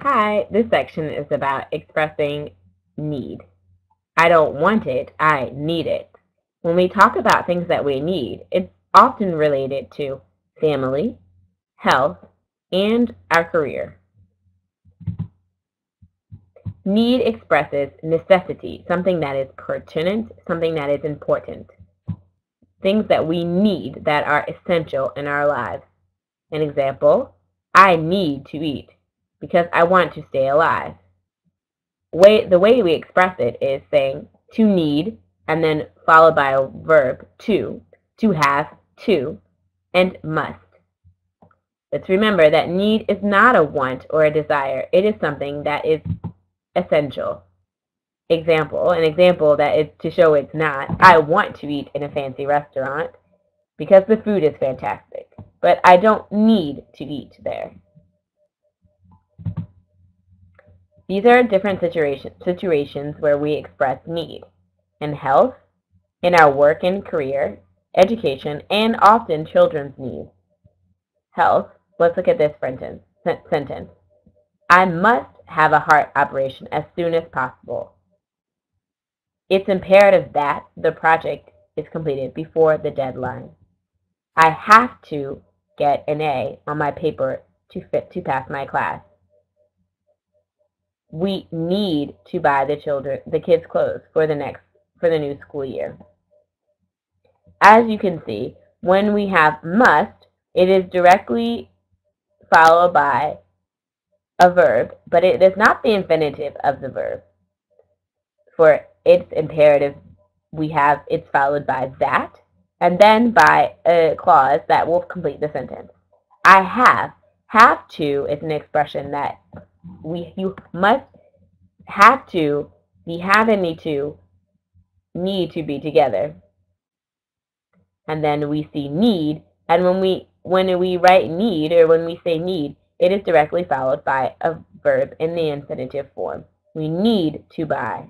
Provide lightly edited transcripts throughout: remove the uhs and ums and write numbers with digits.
Hi, this section is about expressing need. I don't want it, I need it. When we talk about things that we need, it's often related to family, health, and our career. Need expresses necessity, something that is pertinent, something that is important. Things that we need that are essential in our lives. An example, I need to eat because I want to stay alive. The way we express it is saying to need and then followed by a verb to have, to, and must. Let's remember that need is not a want or a desire. It is something that is essential. An example that is to show it's not. I want to eat in a fancy restaurant because the food is fantastic, but I don't need to eat there. These are different situations where we express need. In health, in our work and career, education, and often children's needs. Health, let's look at this sentence. I must have a heart operation as soon as possible. It's imperative that the project is completed before the deadline. I have to get an A on my paper to pass my class. We need to buy the kids clothes for the new school year. As you can see, when we have must, it is directly followed by a verb, but it is not the infinitive of the verb. For its imperative, it's followed by that, and then by a clause that will complete the sentence. I have. Have to is an expression that you must have to, the have and need to be together. And then we see need, and when we write need, or when we say need, it is directly followed by a verb in the infinitive form. We need to buy.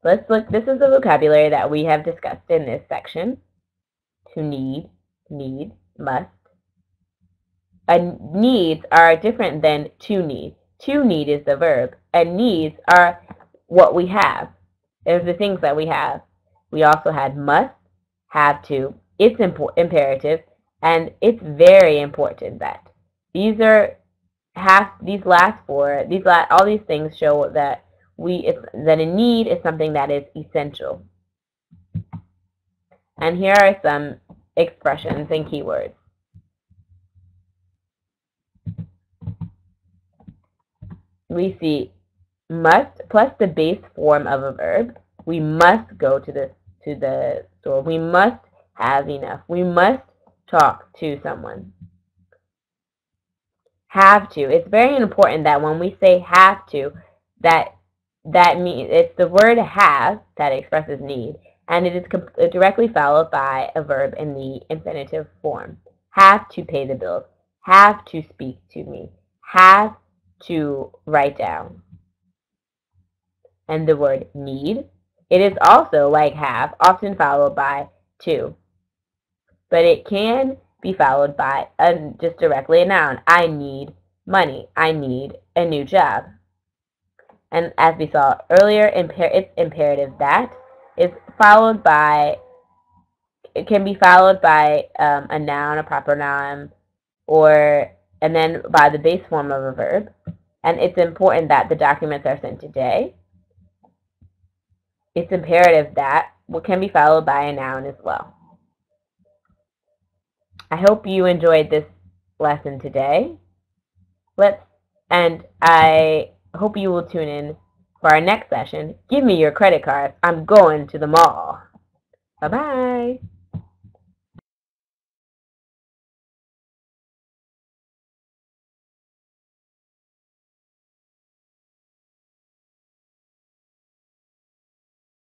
Let's look. This is the vocabulary that we have discussed in this section. To need, must. Needs are different than to need. To need is the verb, and needs are what we have. They're the things that we have. We also had must, have to. It's imperative, and it's very important that all these things show that that a need is something that is essential. And here are some expressions and keywords. We see must plus the base form of a verb. We must go to the store. We must have enough. We must talk to someone. Have to. It's very important that when we say have to, that means it's the word have that expresses need, and it is directly followed by a verb in the infinitive form. Have to pay the bills. Have to speak to me. Have to write down. And the word need, it is also like have, often followed by to. But it can be followed by just directly a noun. I need money. I need a new job. And as we saw earlier, it's imperative that is followed by, it can be followed by a noun, a proper noun, and then by the base form of a verb. And it's important that the documents are sent today. It's imperative that can be followed by a noun as well. I hope you enjoyed this lesson today. And I hope you will tune in for our next session. Give me your credit card. I'm going to the mall. Bye-bye.